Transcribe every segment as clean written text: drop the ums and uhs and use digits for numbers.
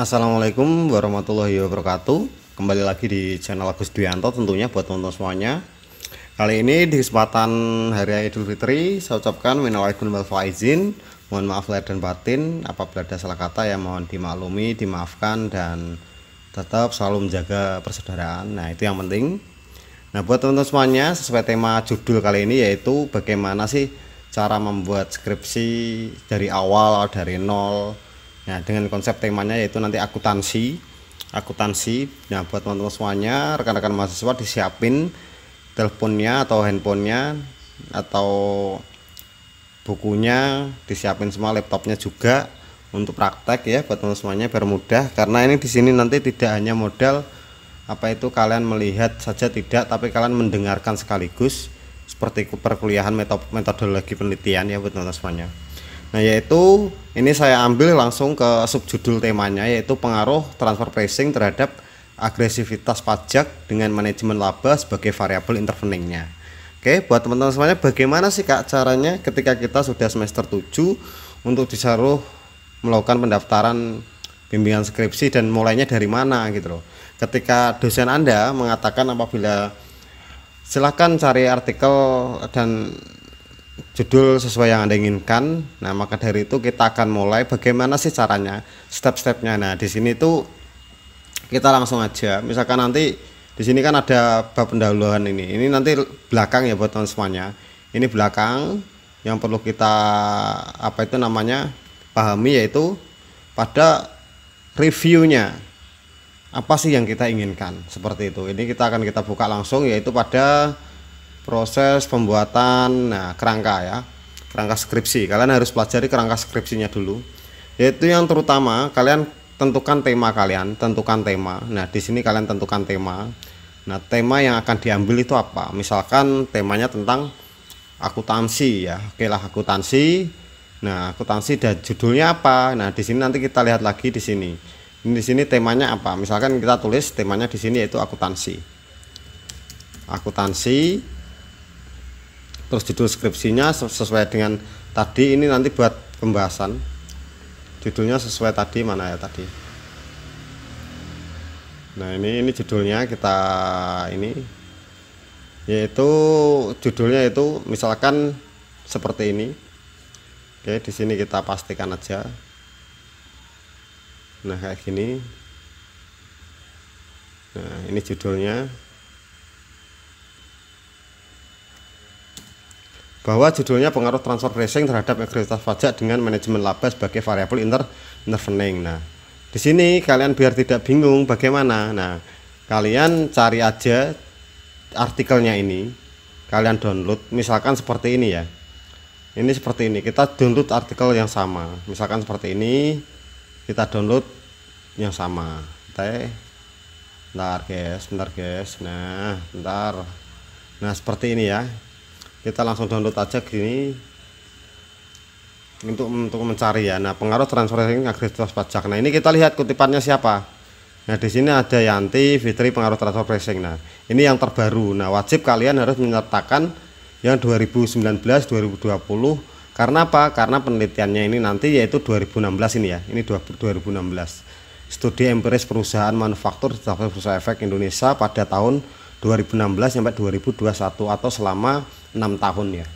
Assalamualaikum warahmatullahi wabarakatuh. Kembali lagi di channel Agus Dwianto tentunya buat teman-teman semuanya. Kali ini di kesempatan Hari Raya Idul Fitri, saya ucapkan minal aidin wal faizin. Mohon maaf lahir dan batin apabila ada salah kata, ya mohon dimaklumi, dimaafkan, dan tetap selalu menjaga persaudaraan. Nah, itu yang penting. Nah, buat teman-teman semuanya, sesuai tema judul kali ini, yaitu bagaimana sih cara membuat skripsi dari awal, dari nol. Nah, dengan konsep temanya yaitu nanti akuntansi. Nah, buat teman-teman semuanya, rekan-rekan mahasiswa, disiapin teleponnya atau handphonenya atau bukunya, disiapin semua, laptopnya juga untuk praktek ya buat teman-teman semuanya biar mudah. Karena ini di sini nanti tidak hanya modal kalian melihat saja, tidak, tapi kalian mendengarkan sekaligus seperti perkuliahan metodologi penelitian ya buat teman-teman semuanya. Nah, yaitu ini saya ambil langsung ke subjudul temanya, yaitu pengaruh transfer pricing terhadap agresivitas pajak dengan manajemen laba sebagai variabel interveningnya. Oke, buat teman-teman semuanya, bagaimana sih Kak caranya ketika kita sudah semester 7 untuk disuruh melakukan pendaftaran bimbingan skripsi, dan mulainya dari mana gitu loh. Ketika dosen Anda mengatakan apabila silakan cari artikel dan judul sesuai yang Anda inginkan. Nah, maka dari itu kita akan mulai bagaimana sih caranya, step-stepnya. Nah, di sini tuh kita langsung aja. Misalkan nanti di sini kan ada bab pendahuluan ini. Ini nanti belakang ya buat teman semuanya. Ini belakang yang perlu kita pahami, yaitu pada reviewnya apa sih yang kita inginkan, seperti itu. Ini kita buka langsung, yaitu pada proses pembuatan kerangka skripsi. Kalian harus pelajari kerangka skripsinya dulu, yaitu yang terutama kalian tentukan tema kalian. Nah, di sini kalian tentukan tema. Nah, tema yang akan diambil itu apa? Misalkan temanya tentang akuntansi ya. Oke lah, akuntansi. Nah, akuntansi dan judulnya apa? Nah, di sini nanti kita lihat lagi di sini. Di sini temanya apa? Misalkan kita tulis temanya di sini yaitu akuntansi. Terus judul skripsinya sesuai dengan tadi. Ini nanti buat pembahasan, judulnya sesuai tadi, mana ya tadi. Nah, ini judulnya kita ini, yaitu judulnya itu misalkan seperti ini. Oke, di sini kita pastikan aja. Nah, kayak gini. Nah, ini judulnya. Bahwa judulnya pengaruh transfer pricing terhadap agresivitas pajak dengan manajemen laba sebagai variabel intervening. Nah, di sini kalian biar tidak bingung bagaimana. Nah, kalian cari aja artikelnya ini, kalian download. Misalkan seperti ini ya. Ini seperti ini. Kita download artikel yang sama. Misalkan seperti ini, kita download yang sama. Bentar guys. Nah, bentar. Nah, seperti ini ya. Kita langsung download aja gini untuk mencari ya. Nah, pengaruh transfer pricing agresivitas pajak. Nah, ini kita lihat kutipannya siapa. Nah, di sini ada Yanti Fitri, pengaruh transfer pricing. Nah, ini yang terbaru. Nah, wajib kalian harus menyertakan yang 2019 2020. Karena apa? Karena penelitiannya ini nanti yaitu 2016 ini ya. Ini 2016. Studi empiris perusahaan manufaktur bursa efek Indonesia pada tahun 2016 sampai 2021 atau selama 6 tahun ya,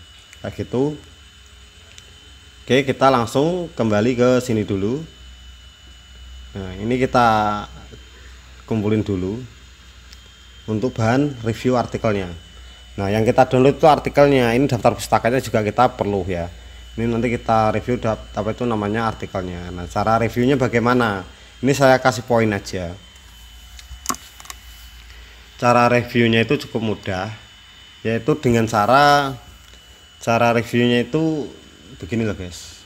kayak gitu. Oke, kita langsung kembali ke sini dulu. Nah, ini kita kumpulin dulu untuk bahan review artikelnya. Nah, yang kita download itu artikelnya. Ini daftar pustakanya juga kita perlu ya. Ini nanti kita review namanya artikelnya. Nah, cara reviewnya bagaimana? Ini saya kasih poin aja. Cara reviewnya itu cukup mudah, yaitu dengan cara reviewnya itu begini loh guys.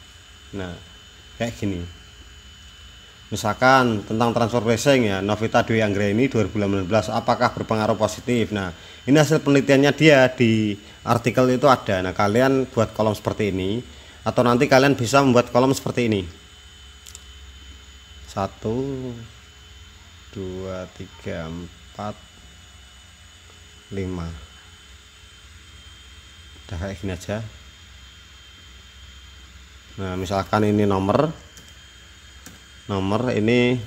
Nah, kayak gini. Misalkan tentang transfer pricing ya, Novita Dwi Anggraini 2018, apakah berpengaruh positif. Nah, ini hasil penelitiannya dia di artikel itu ada. Nah, kalian buat kolom seperti ini, atau nanti kalian bisa membuat kolom seperti ini. 1 2 3 4 5. Udah kayak gini aja. Nah, misalkan ini nomor ini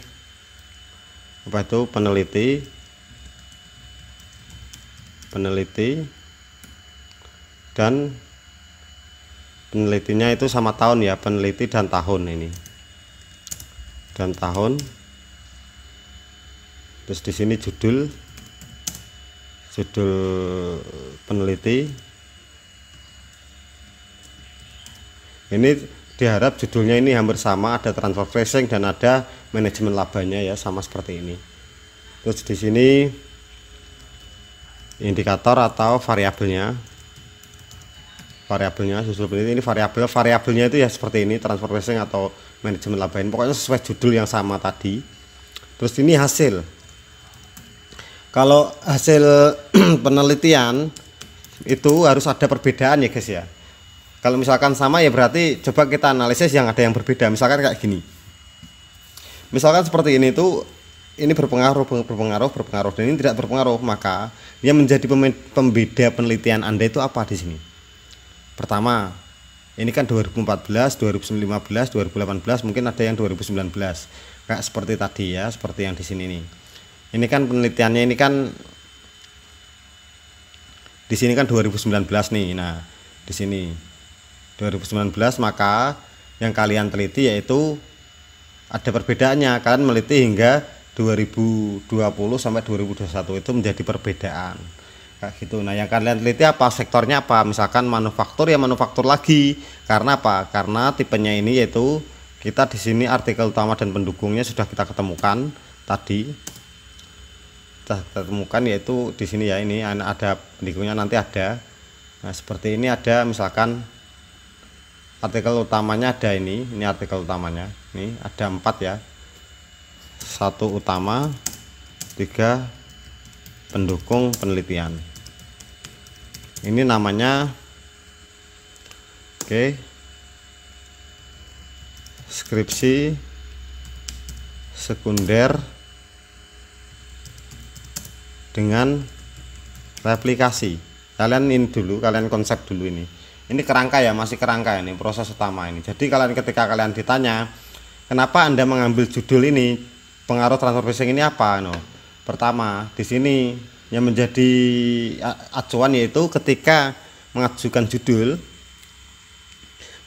apa itu peneliti dan penelitinya itu sama tahun ya, peneliti dan tahun ini, dan tahun. Terus di sini judul peneliti. Ini diharap judulnya ini hampir sama, ada transfer pricing dan ada manajemen labanya ya, sama seperti ini. Terus di sini indikator atau variabelnya susul peneliti. Ini variabelnya itu ya seperti ini, transfer pricing atau manajemen laba. Ini pokoknya sesuai judul yang sama tadi. Terus ini hasil. Kalau hasil penelitian itu harus ada perbedaan ya guys ya. Kalau misalkan sama ya berarti coba kita analisis yang ada yang berbeda. Misalkan kayak gini, misalkan seperti ini tuh, ini berpengaruh dan ini tidak berpengaruh, maka yang menjadi pembeda penelitian Anda itu apa di sini? Pertama, ini kan 2014, 2015, 2018, mungkin ada yang 2019. Kayak seperti tadi ya, seperti yang di sini nih. Ini kan penelitiannya ini kan di sini kan 2019 nih. Nah, di sini 2019, maka yang kalian teliti yaitu ada perbedaannya. Kalian meliti hingga 2020 sampai 2021 itu menjadi perbedaan kayak gitu. Nah, yang kalian teliti apa, sektornya apa? Misalkan manufaktur ya manufaktur lagi. Karena apa? Karena tipenya ini yaitu kita di sini artikel utama dan pendukungnya sudah kita ketemukan tadi. Kita temukan yaitu di sini ya, ini ada pendukungnya nanti ada. Nah, seperti ini ada misalkan artikel utamanya ada ini artikel utamanya. Ini ada 4 ya. 1 utama, 3 pendukung penelitian. Ini namanya skripsi sekunder dengan replikasi. Kalian ini dulu, kalian konsep dulu ini. Ini kerangka ya, masih kerangka ini, proses utama ini. Jadi ketika kalian ditanya, kenapa Anda mengambil judul ini, pengaruh transfer pricing ini apa? Pertama, di sini yang menjadi acuan yaitu ketika mengajukan judul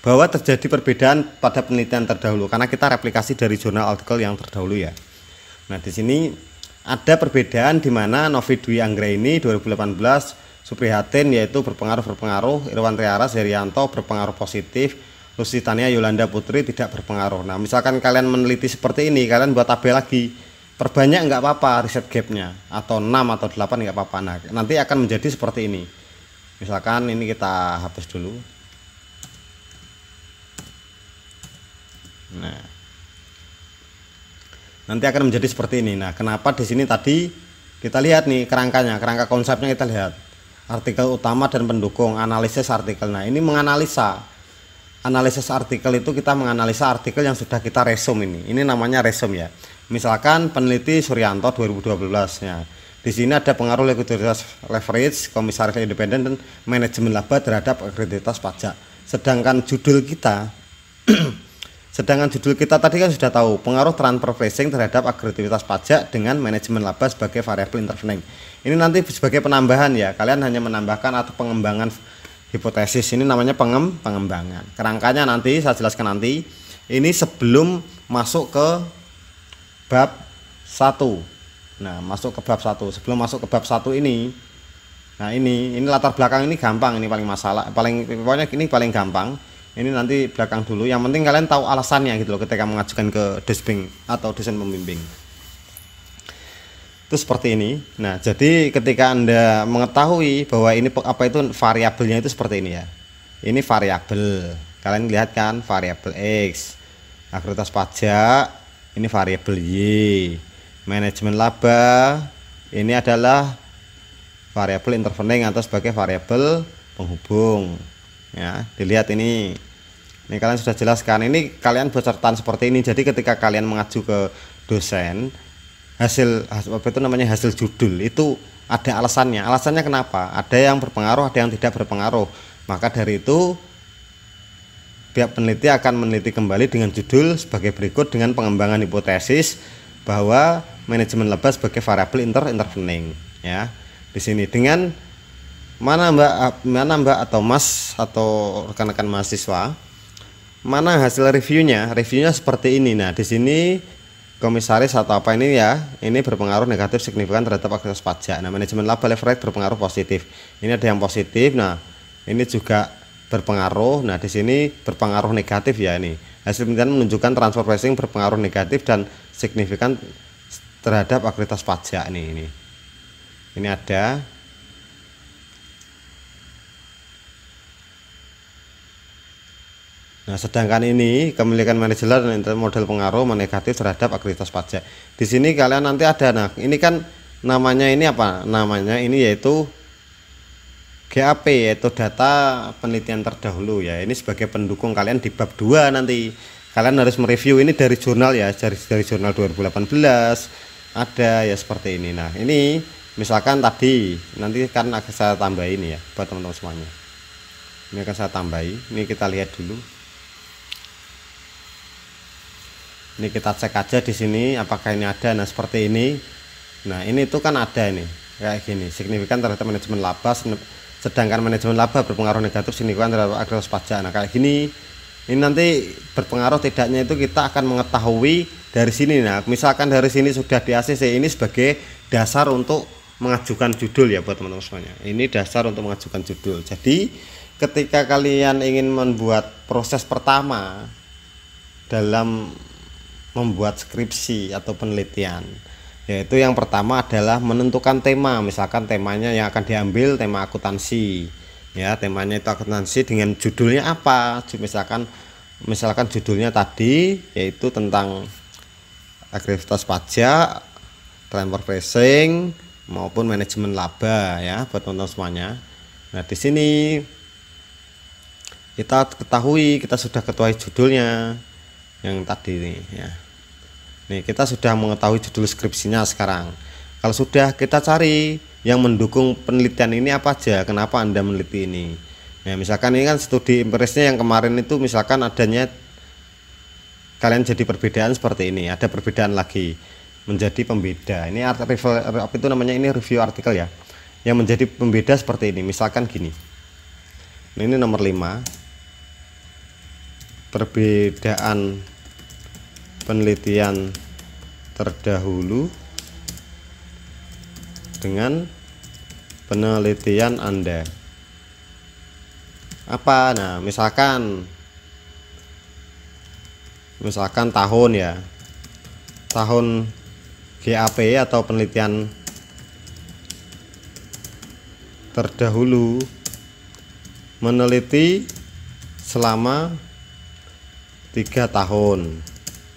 bahwa terjadi perbedaan pada penelitian terdahulu, karena kita replikasi dari jurnal artikel yang terdahulu ya. Nah, di sini ada perbedaan di mana Novi Dwi Anggraini 2018 Suprihatin yaitu berpengaruh, Irwan Triaras Herianto berpengaruh positif, Lusitania Yolanda Putri tidak berpengaruh. Nah, misalkan kalian meneliti seperti ini, kalian buat tabel lagi, perbanyak nggak apa-apa riset gapnya, atau 6 atau 8 nggak apa-apa. Nah, nanti akan menjadi seperti ini. Misalkan ini kita hapus dulu. Nah, nanti akan menjadi seperti ini. Nah, kenapa di sini tadi kita lihat nih kerangkanya, kerangka konsepnya kita lihat. Artikel utama dan pendukung, analisis artikel. Nah, ini analisis artikel itu kita menganalisa artikel yang sudah kita resume ini. Ini namanya resume ya. Misalkan peneliti Suryanto 2012 ya. Di sini ada pengaruh likuiditas leverage, komisaris independen dan manajemen laba terhadap akreditas pajak. Sedangkan judul kita tadi kan sudah tahu pengaruh transfer pricing terhadap akreditas pajak dengan manajemen laba sebagai variabel intervening. Ini nanti sebagai penambahan ya, kalian hanya menambahkan atau pengembangan hipotesis. Ini namanya pengembangan. Kerangkanya nanti saya jelaskan nanti. Ini sebelum masuk ke bab 1. Nah, masuk ke bab 1. Sebelum masuk ke bab 1 ini. Nah, ini latar belakang ini gampang, ini paling pokoknya ini paling gampang. Ini nanti belakang dulu. Yang penting kalian tahu alasannya gitu loh ketika mengajukan ke Desbing atau dosen pembimbing. Itu seperti ini. Nah, jadi ketika Anda mengetahui bahwa ini apa itu variabelnya itu seperti ini ya. Ini variabel. Kalian lihat kan variabel X. Akreditas pajak, ini variabel Y. Manajemen laba, ini adalah variabel intervening atau sebagai variabel penghubung. Ya, dilihat ini. Ini kalian sudah jelaskan. Ini kalian buat catatan seperti ini. Jadi ketika kalian mengacu ke dosen, hasil apa itu namanya hasil judul itu ada alasannya. Alasannya kenapa? Ada yang berpengaruh, ada yang tidak berpengaruh. Maka dari itu pihak peneliti akan meneliti kembali dengan judul sebagai berikut dengan pengembangan hipotesis bahwa manajemen laba sebagai variabel intervening ya. Di sini dengan mana Mbak atau Mas atau rekan-rekan mahasiswa, mana hasil reviewnya? Reviewnya seperti ini. Nah, di sini komisaris atau apa ini ya, ini berpengaruh negatif signifikan terhadap aktivitas pajak. Nah, manajemen laba leverage berpengaruh positif. Ini ada yang positif. Nah, ini juga berpengaruh. Nah, di sini berpengaruh negatif ya ini. Hasil penelitian menunjukkan transfer pricing berpengaruh negatif dan signifikan terhadap aktivitas pajak nih ini. Ini ada. Nah, sedangkan ini kepemilikan manajemen dan model pengaruh negatif terhadap aktivitas pajak. Di sini kalian nanti ada, nah ini kan namanya ini apa? Namanya ini yaitu GAP, yaitu data penelitian terdahulu ya. Ini sebagai pendukung kalian di bab 2 nanti. Kalian harus mereview ini dari jurnal ya, dari jurnal 2018 ada ya seperti ini. Nah, ini misalkan tadi nanti kan akan saya tambah ini ya buat teman-teman semuanya. Ini akan saya tambahi. Ini kita lihat dulu. Ini kita cek aja di sini apakah ini ada. Nah, seperti ini. Nah, ini itu kan ada ini kayak gini, signifikan terhadap manajemen laba, sedangkan manajemen laba berpengaruh negatif signifikan terhadap aktivitas pajak. Nah, kayak gini ini nanti berpengaruh tidaknya itu kita akan mengetahui dari sini. Nah, misalkan dari sini sudah di ACC, ini sebagai dasar untuk mengajukan judul ya buat teman-teman semuanya. Ini dasar untuk mengajukan judul. Jadi ketika kalian ingin membuat proses pertama dalam membuat skripsi atau penelitian, yaitu yang pertama adalah menentukan tema. Misalkan temanya yang akan diambil tema akuntansi ya, temanya itu akuntansi dengan judulnya apa. Misalkan judulnya tadi yaitu tentang aktivitas pajak, transfer pricing maupun manajemen laba ya buat teman-teman semuanya. Nah, di sini kita sudah ketahui judulnya yang tadi nih ya. Nih, kita sudah mengetahui judul skripsinya sekarang. Kalau sudah, kita cari yang mendukung penelitian ini apa aja, kenapa Anda meneliti ini. Nah, misalkan ini kan studi empirisnya yang kemarin itu misalkan adanya kalian jadi perbedaan seperti ini, ada perbedaan lagi menjadi pembeda. Ini apa itu namanya, ini review artikel ya. Yang menjadi pembeda seperti ini, misalkan gini. Nah, ini nomor 5. Perbedaan penelitian terdahulu dengan penelitian Anda. Apa? Nah, misalkan tahun ya. Tahun GAP atau penelitian terdahulu meneliti selama 3 tahun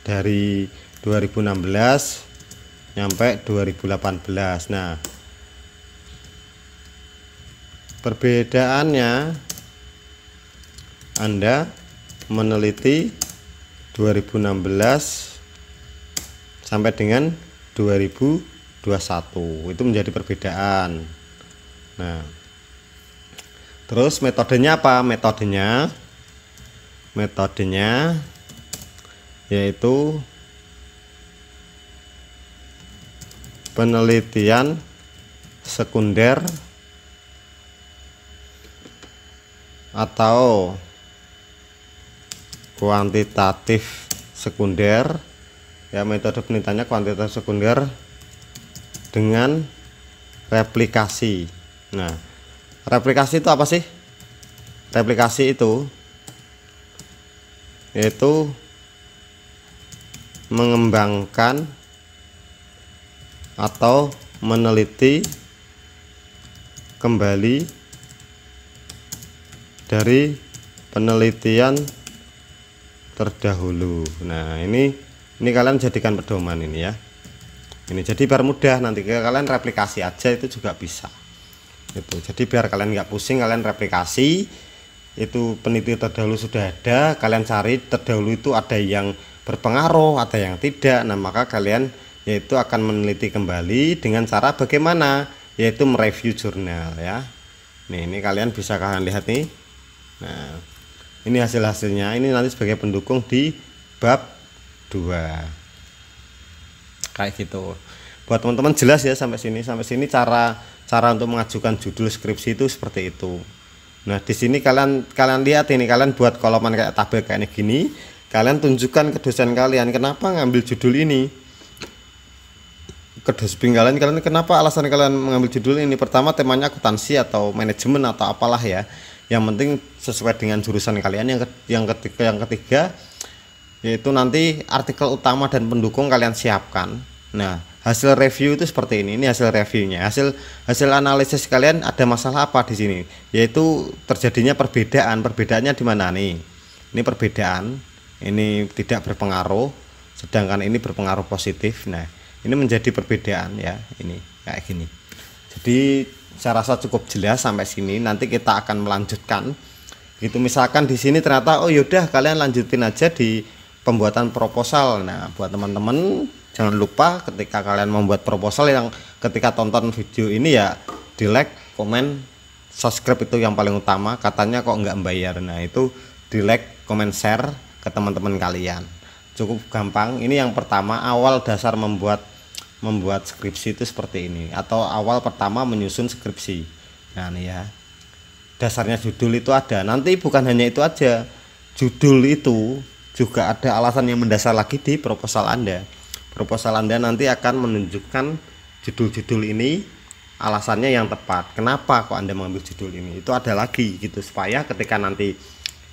dari 2016 sampai 2018. Nah, perbedaannya Anda meneliti 2016 sampai dengan 2021, itu menjadi perbedaan. Nah, terus metodenya apa? Metodenya yaitu penelitian sekunder atau kuantitatif sekunder ya. Metode penelitiannya kuantitatif sekunder dengan replikasi. Nah, replikasi itu apa sih? Replikasi itu yaitu mengembangkan atau meneliti kembali dari penelitian terdahulu. Nah, ini kalian jadikan pedoman ini ya. Ini jadi biar mudah, nanti kalian replikasi aja itu juga bisa. Itu jadi biar kalian nggak pusing, kalian replikasi. Itu penelitian terdahulu sudah ada, kalian cari terdahulu itu ada yang berpengaruh, ada yang tidak. Nah, maka kalian yaitu akan meneliti kembali dengan cara bagaimana, yaitu mereview jurnal ya. Nih, ini kalian bisa kalian lihat nih. Nah, ini hasilnya, ini nanti sebagai pendukung di bab 2 kayak gitu. buat teman-teman jelas ya sampai sini cara untuk mengajukan judul skripsi itu seperti itu. Nah di sini kalian lihat ini, kalian buat koloman kayak tabel kayak gini, kalian tunjukkan ke dosen kalian kenapa ngambil judul ini, ke dosen kalian kenapa alasan kalian mengambil judul ini. Pertama temanya akuntansi atau manajemen atau apalah ya, yang penting sesuai dengan jurusan kalian. Yang ketiga yaitu nanti artikel utama dan pendukung kalian siapkan. Nah hasil review itu seperti ini hasil reviewnya, hasil analisis kalian ada masalah apa di sini, yaitu terjadinya perbedaannya di mana nih. Ini perbedaan, ini tidak berpengaruh, sedangkan ini berpengaruh positif. Nah ini menjadi perbedaan ya, ini kayak gini. Jadi saya rasa cukup jelas sampai sini. Nanti kita akan melanjutkan gitu. Misalkan di sini ternyata oh yaudah kalian lanjutin aja di pembuatan proposal. Nah buat teman-teman jangan lupa ketika kalian membuat proposal, yang ketika tonton video ini ya di like, komen, subscribe itu yang paling utama. Katanya kok nggak membayar. Nah itu di like, komen, share ke teman-teman kalian. Cukup gampang. Ini yang pertama, awal dasar membuat skripsi itu seperti ini, atau awal pertama menyusun skripsi. Nah ini ya dasarnya, judul itu ada. Nanti bukan hanya itu aja, judul itu juga ada alasan yang mendasar lagi di proposal Anda. Proposal Anda nanti akan menunjukkan judul-judul ini alasannya yang tepat, kenapa kok Anda mengambil judul ini, itu ada lagi gitu, supaya ketika nanti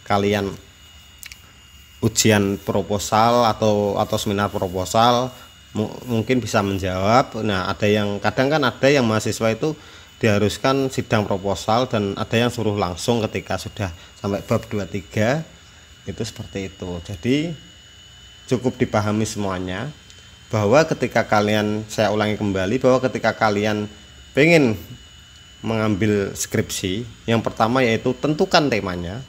kalian ujian proposal atau seminar proposal mungkin bisa menjawab. Nah ada yang kadang kan ada yang mahasiswa itu diharuskan sidang proposal, dan ada yang suruh langsung ketika sudah sampai bab 23 itu seperti itu. Jadi cukup dipahami semuanya, bahwa ketika kalian, saya ulangi kembali, bahwa ketika kalian pengen mengambil skripsi, yang pertama yaitu tentukan temanya.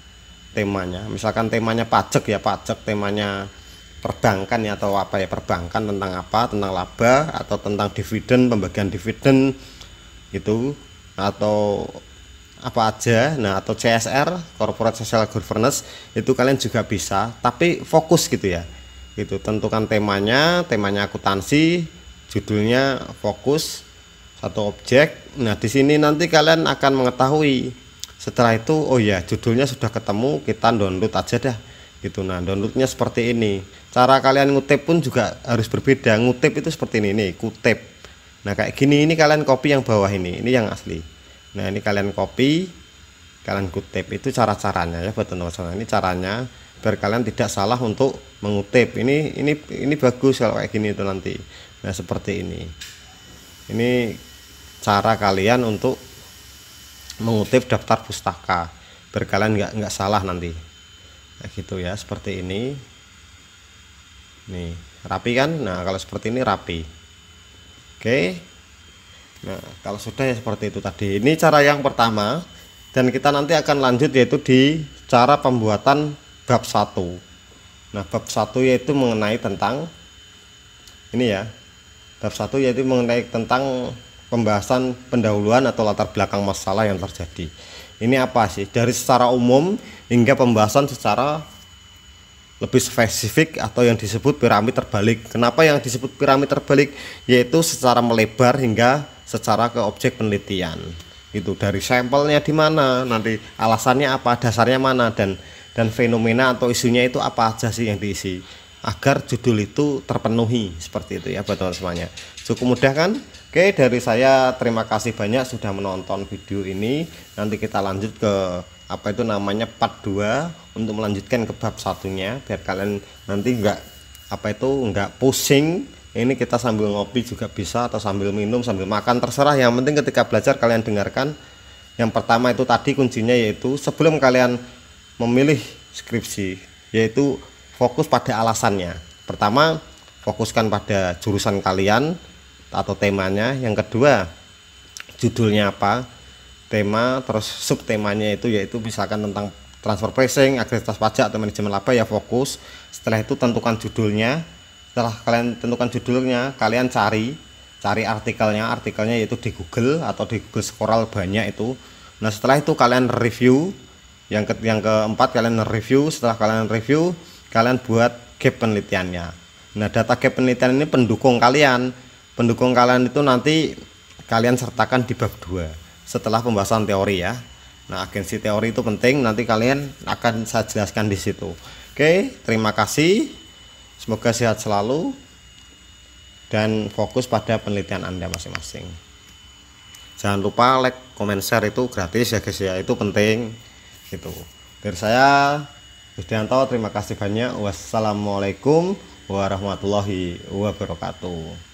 Misalkan temanya pajak ya, temanya perbankan ya, atau apa ya, perbankan tentang apa, tentang laba atau tentang dividen, pembagian dividen itu, atau apa aja. Nah atau CSR, Corporate Social Governance, itu kalian juga bisa, tapi fokus gitu ya. Itu tentukan temanya akuntansi, judulnya fokus, satu objek. Nah di sini nanti kalian akan mengetahui. Setelah itu oh ya judulnya sudah ketemu, kita download aja dah gitu. Nah downloadnya seperti ini. Cara kalian ngutip pun juga harus berbeda. Ngutip itu seperti ini nih, kutip. Nah kayak gini, ini kalian copy yang bawah ini yang asli. Nah ini kalian copy, kalian kutip. Itu cara-caranya ya buat teman-teman. Ini caranya biar kalian tidak salah untuk mengutip. Ini bagus kalau kayak gini itu nanti. Nah seperti ini. Ini cara kalian untuk mengutip daftar pustaka biar kalian nggak salah nanti. Nah gitu ya, seperti ini. Nih rapi kan? Nah kalau seperti ini rapi. Oke. Nah kalau sudah ya seperti itu tadi. Ini cara yang pertama, dan kita nanti akan lanjut yaitu di cara pembuatan bab 1. Nah bab 1 yaitu mengenai tentang ini ya, bab 1 yaitu mengenai tentang pembahasan pendahuluan atau latar belakang masalah yang terjadi. Ini apa sih, dari secara umum hingga pembahasan secara lebih spesifik atau yang disebut piramid terbalik. Kenapa yang disebut piramid terbalik? Yaitu secara melebar hingga secara ke objek penelitian. Itu dari sampelnya di mana, nanti alasannya apa, dasarnya mana, dan fenomena atau isunya itu apa aja sih yang diisi, agar judul itu terpenuhi. Seperti itu ya buat teman semuanya. Cukup mudah kan? Oke, dari saya terima kasih banyak sudah menonton video ini. Nanti kita lanjut ke apa itu namanya part 2 untuk melanjutkan ke bab satunya, biar kalian nanti nggak pusing. Ini kita sambil ngopi juga bisa, atau sambil minum, sambil makan, terserah. Yang penting ketika belajar kalian dengarkan. Yang pertama itu tadi kuncinya, yaitu sebelum kalian memilih skripsi, yaitu fokus pada alasannya. Pertama, fokuskan pada jurusan kalian atau temanya. Yang kedua, judulnya apa, tema, terus subtemanya itu yaitu misalkan tentang transfer pricing, aktivitas pajak atau manajemen laba, ya fokus. Setelah itu tentukan judulnya. Setelah kalian tentukan judulnya, kalian cari artikelnya yaitu di Google atau di Google Scholar banyak itu. Nah setelah itu kalian review. Yang keempat, kalian review. Setelah kalian review, kalian buat gap penelitiannya. Nah data gap penelitian ini pendukung kalian pendukung kalian itu nanti kalian sertakan di bab 2 setelah pembahasan teori ya. Nah, agensi teori itu penting, nanti kalian akan saya jelaskan di situ. Oke, terima kasih. Semoga sehat selalu dan fokus pada penelitian Anda masing-masing. Jangan lupa like, comment, share itu gratis ya guys ya, itu penting. Itu. Dari saya Wisdianto, terima kasih banyak. Wassalamualaikum warahmatullahi wabarakatuh.